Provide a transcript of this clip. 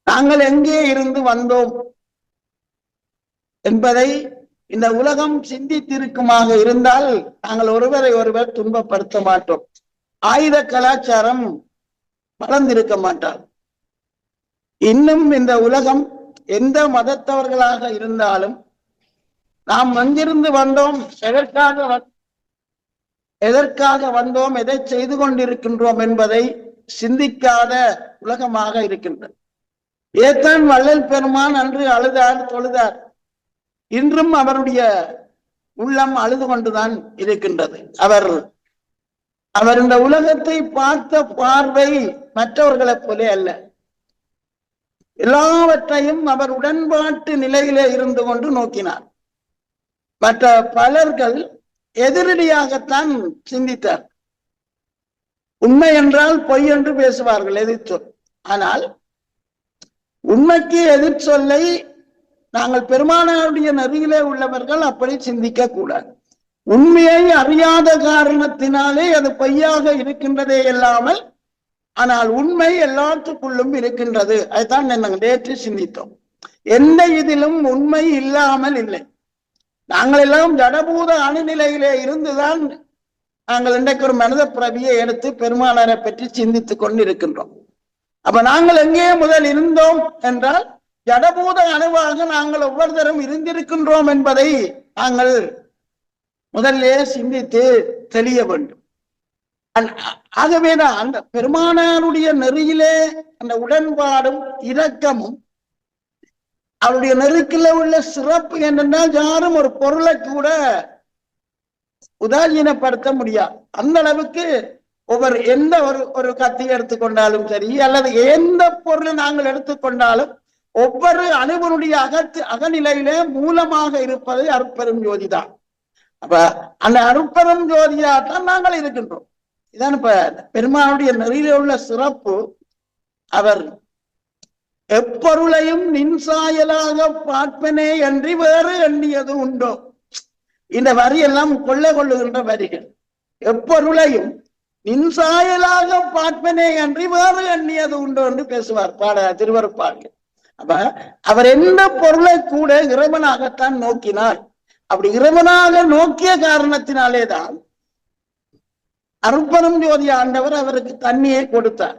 நாங்கள் எங்கே இருந்து வந்தோம் என்பதை இந்த உலகம் சிந்தித்திருக்குமாக இருந்தால் நாங்கள் ஒருவரை ஒருவர் துன்பப்படுத்த மாட்டோம். ஆயுத கலாச்சாரம் வளர்ந்திருக்க மாட்டார். இன்னும் இந்த உலகம் எந்த மதத்தவர்களாக இருந்தாலும் நாம் எங்கிருந்து வந்தோம், எதற்காக வந்தோம், எதை செய்து கொண்டிருக்கின்றோம் என்பதை சிந்திக்காத உலகமாக இருக்கின்றது. ஏத்தான் வள்ளல் பெருமான் அன்று அழுதார், தொழுதார். இன்றும் அவருடைய உள்ளம் அழுது கொண்டுதான் இருக்கின்றது. அவர் இந்த உலகத்தை பார்த்த பார்வை மற்றவர்களைப் போல அல்ல. எல்லாவற்றையும் அவர் உடன்பாட்டு நிலையிலே இருந்து கொண்டு நோக்கினார். மற்ற பலர்கள் எதிரடியாகத்தான் சிந்தித்தார். உண்மை என்றால் பொய் என்று பேசுவார்கள், எதிர்ச்சொல். ஆனால் உண்மைக்கு எதிர்ச்சொல்லை நாங்கள் பெருமானாருடைய நெறியிலே உள்ளவர்கள் அப்படி சிந்திக்க கூடாது. உண்மையை அறியாத காரணத்தினாலே அது பொய்யாக இருக்கின்றதே இல்லாமல், ஆனால் உண்மை எல்லாத்துக்குள்ளும் இருக்கின்றது. அதுதான் நாங்கள் நேற்று சிந்தித்தோம். எந்த இதிலும் உண்மை இல்லாமல் இல்லை. நாங்கள் எல்லாம் ஜடபூத அணுநிலையிலே இருந்துதான் நாங்கள் இன்றைக்கு ஒரு மனித பிறவியை எடுத்து பெருமானாரை பற்றி சிந்தித்துக் கொண்டு இருக்கின்றோம். அப்ப நாங்கள் எங்கே முதல் இருந்தோம் என்றால் ஜடபூத அணுவாக நாங்கள் ஒவ்வொருத்தரும் இருந்திருக்கின்றோம் என்பதை நாங்கள் முதல்ல சிந்தித்து தெளிய வேண்டும். ஆகவேதான் அந்த பெருமானாருடைய நெறியிலே அந்த உடன்பாடும் இரக்கமும் அவருடைய நெருக்கில உள்ள சிறப்பு என்னென்றால் யாரும் ஒரு பொருளை கூட உதாசீனப்படுத்த முடியாது. அந்த அளவுக்கு ஒவ்வொரு எந்த ஒரு கத்தி எடுத்துக்கொண்டாலும் சரி, அல்லது எந்த பொருளை நாங்கள் எடுத்துக்கொண்டாலும் ஒவ்வொரு அணுவனுடைய அகநிலையிலே மூலமாக இருப்பது அருட்பெரும் ஜோதி தான். அப்ப அந்த அருட்பெரும் ஜோதியாத்தான் நாங்கள் இருக்கின்றோம். இதான் இப்ப பெருமானுடைய நெறியில உள்ள சிறப்பு. அவர் எப்பொருளையும் நின்சாயலாக பார்ப்பனே அன்றி வேறு எண்ணியது உண்டோ. இந்த வரி எல்லாம் கொள்ளுகின்ற வரிகள். எப்பொருளையும் நின்சாயலாக பார்ப்பனே அன்றி வேறு எண்ணியது உண்டோ என்று பேசுவார் திருவருட்பாடில். அப்ப அவர் எந்த பொருளை கூட இறைவனாகத்தான் நோக்கினார். அப்படி இறைவனாக நோக்கிய காரணத்தினாலேதான் அருட்பெரும் ஜோதி ஆண்டவர் அவருக்கு தண்ணியை கொடுத்தார்.